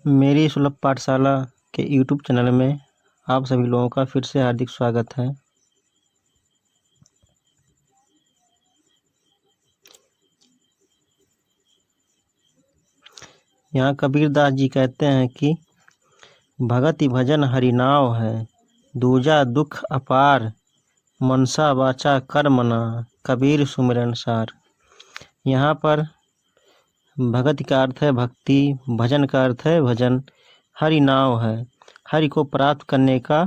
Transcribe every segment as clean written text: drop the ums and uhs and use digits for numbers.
मेरी सुलभ पाठशाला के यूट्यूब चैनल में आप सभी लोगों का फिर से हार्दिक स्वागत है। यहाँ कबीरदास जी कहते हैं कि भगति भजन हरि नाव है, दूजा दुख अपार, मनसा वाचा कर्मना, कबीर सुमिरन सार। यहाँ पर भगति का अर्थ है भक्ति, भजन का अर्थ है भजन, हरि नाव है, हरि को प्राप्त करने का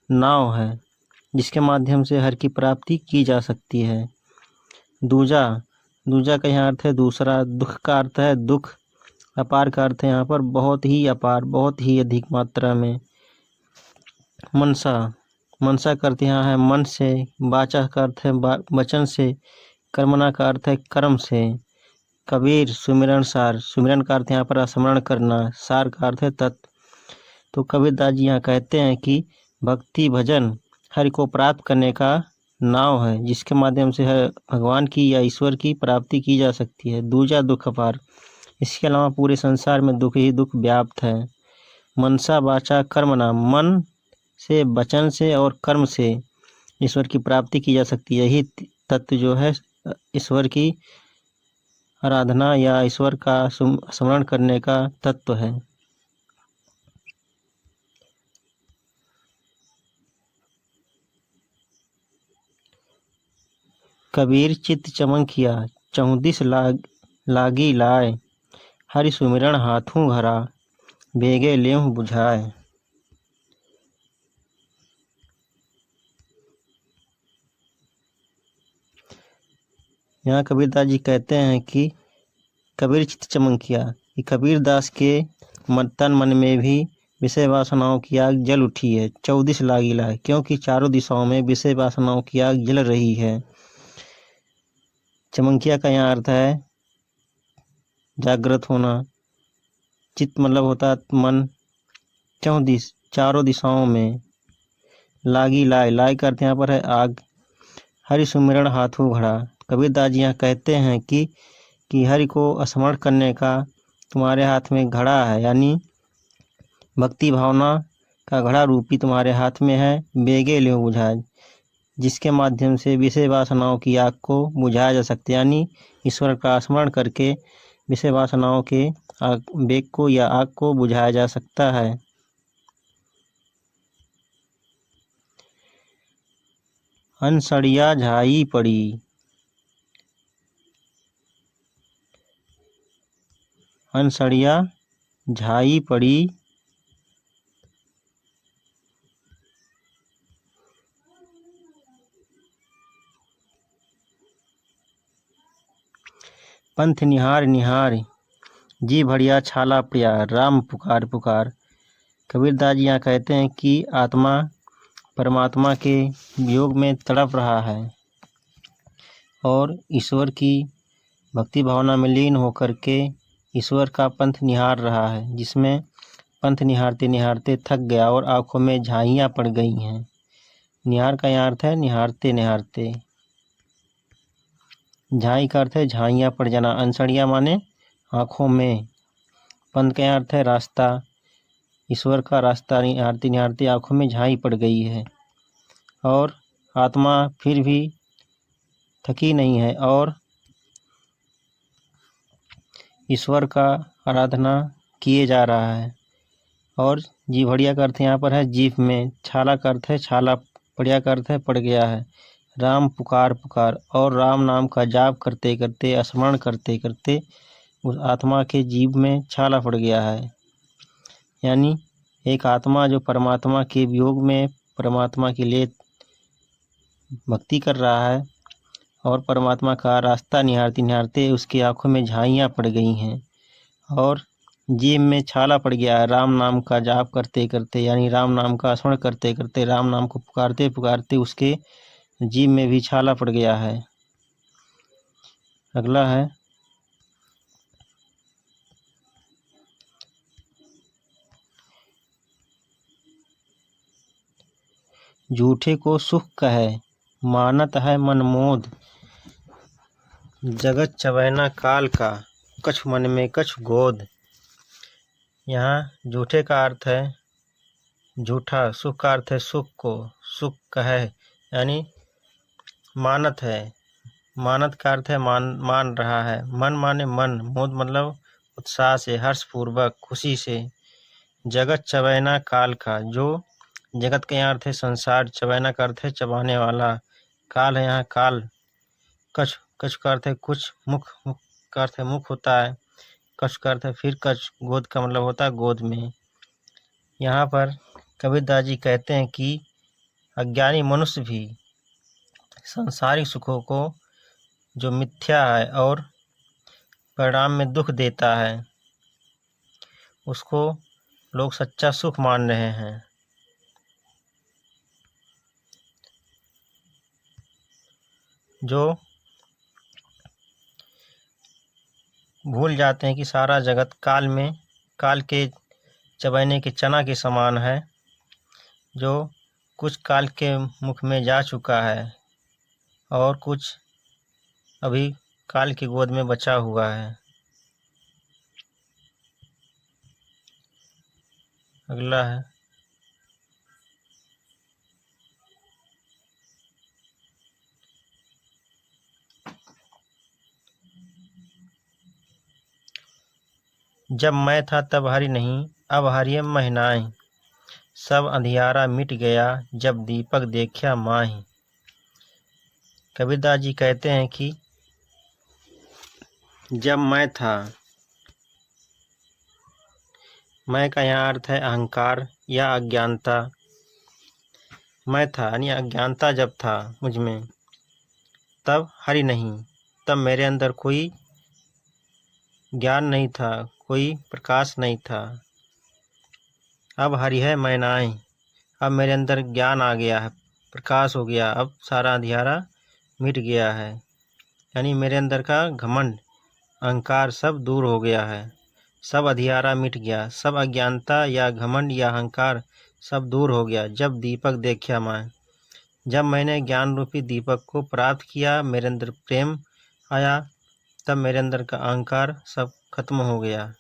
नाव है जिसके माध्यम से हरि की प्राप्ति की जा सकती है। दूजा, दूजा का यहाँ अर्थ है दूसरा, दुख का अर्थ है दुख, अपार का अर्थ है यहाँ पर बहुत ही अपार, बहुत ही अधिक मात्रा में। मनसा, मनसा का अर्थ यहाँ है मन से, वाचा का अर्थ है वचन से, कर्मना का अर्थ है कर्म से। कबीर सुमिरन सार, सुमिरन का अर्थ यहाँ पर स्मरण करना, सार का अर्थ है तत्व। तो कबीरदास जी यहाँ कहते हैं कि भक्ति भजन हरि को प्राप्त करने का नाव है जिसके माध्यम से भगवान की या ईश्वर की प्राप्ति की जा सकती है। दूजा दुख अपार, इसके अलावा पूरे संसार में दुख ही दुख व्याप्त है। मनसा वाचा कर्मना, मन से, वचन से और कर्म से ईश्वर की प्राप्ति की जा सकती है। यही तत्व जो है ईश्वर की आराधना या ईश्वर का स्मरण करने का तत्व है। कबीर चित्त चमकिया, 34 लागी लाए, हरि सुमिरन हाथों घरा, बेगे लेहु बुझाए। यहाँ कबीरदास जी कहते हैं कि कबीर चित्त चमकिया, कि कबीरदास के तन मन में भी विषय वासनाओं की आग जल उठी है। 34 लागी लाए, क्योंकि चारों दिशाओं में विषय वासनाओं की आग जल रही है। चमकिया का यहाँ अर्थ है जागृत होना, चित्त मतलब होता है मन, चारों दिशाओं में, लागी लाए, लाए का अर्थ यहाँ पर है आग, हरि सुमिरन हाथों घड़ा। कबीरदास जी यहाँ कहते हैं कि हरि को स्मरण करने का तुम्हारे हाथ में घड़ा है, यानी भक्ति भावना का घड़ा रूपी तुम्हारे हाथ में है। बेगे ले बुझाए, जिसके माध्यम से विषय वासनाओं की आग को बुझाया जा सकता है, यानी ईश्वर का स्मरण करके विषय वासनाओं के बेग को या आग को बुझाया जा सकता है। अनसड़िया झाई पड़ी, अनसड़िया झाई पड़ी, पंथ निहार निहार, जी भड़िया छाला प्रिया, राम पुकार पुकार। कबीरदास जी यहाँ कहते हैं कि आत्मा परमात्मा के वियोग में तड़प रहा है और ईश्वर की भक्ति भावना में लीन होकर के ईश्वर का पंथ निहार रहा है, जिसमें पंथ निहारते निहारते थक गया और आंखों में झाइयाँ पड़ गई हैं। निहार का यहाँ अर्थ है निहारते निहारते, झाई का अर्थ है झाइयाँ पड़ जाना, अनसड़िया माने आँखों में, पंथ का अर्थ है रास्ता, ईश्वर का रास्ता निहारते निहारते आँखों में झाई पड़ गई है और आत्मा फिर भी थकी नहीं है और ईश्वर का आराधना किए जा रहा है। और जीभड़िया का अर्थ यहाँ पर है जीभ में, छाला का अर्थ है छाला, पड़िया का अर्थ है पड़ गया है। राम पुकार पुकार, और राम नाम का जाप करते करते, स्मरण करते करते उस आत्मा के जीभ में छाला पड़ गया है, यानी एक आत्मा जो परमात्मा के वियोग में परमात्मा के लिए भक्ति कर रहा है और परमात्मा का रास्ता निहारते निहारते उसकी आंखों में झाइयाँ पड़ गई हैं और जीभ में छाला पड़ गया है। राम नाम का जाप करते करते, यानी राम नाम का स्मरण करते करते, राम नाम को पुकारते पुकारते उसके जीभ में भी छाला पड़ गया है। अगला है झूठे को सुख कहे, मानत है मनमोद, जगत चवैना काल का, कछु मन में कछु गोद। यहाँ झूठे का अर्थ है झूठा, सुख का अर्थ है सुख को सुख कहे यानी मानत है। मानत का अर्थ है मान रहा है। मन माने मन, मोद मतलब उत्साह से, हर्षपूर्वक, खुशी से। जगत चबैना काल का, जो जगत का यहाँ अर्थ है संसार, चबैना का अर्थ है चबाने वाला, काल है यहाँ काल। कछ, कछ का अर्थ है कुछ, मुख, मुख का अर्थ है मुख होता है, कछ का अर्थ है फिर कछ, गोद का मतलब होता है गोद में। यहाँ पर कबीरदास जी कहते हैं कि अज्ञानी मनुष्य भी सांसारिक सुखों को जो मिथ्या है और परिणाम में दुख देता है उसको लोग सच्चा सुख मान रहे हैं। जो भूल जाते हैं कि सारा जगत काल के चबैने के चना के समान है, जो कुछ काल के मुख में जा चुका है और कुछ अभी काल की गोद में बचा हुआ है। अगला है जब मैं था तब हरि नहीं, अब हरियम महिनाएं। सब अंधियारा मिट गया, जब दीपक देखा माही। कबीरदास जी कहते हैं कि जब मैं था, मैं का यहाँ अर्थ है अहंकार या अज्ञानता। मैं था यानी अज्ञानता जब था मुझ में, तब हरि नहीं, तब मेरे अंदर कोई ज्ञान नहीं था, कोई प्रकाश नहीं था। अब हरि है मैनाएं, अब मेरे अंदर ज्ञान आ गया है, प्रकाश हो गया, अब सारा अंधियारा मिट गया है। यानी मेरे अंदर का घमंड अहंकार सब दूर हो गया है, सब अंधियारा मिट गया, सब अज्ञानता या घमंड या अहंकार सब दूर हो गया। जब दीपक देखा मैं, जब मैंने ज्ञान रूपी दीपक को प्राप्त किया, मेरे अंदर प्रेम आया, तब मेरे अंदर का अहंकार सब खत्म हो गया।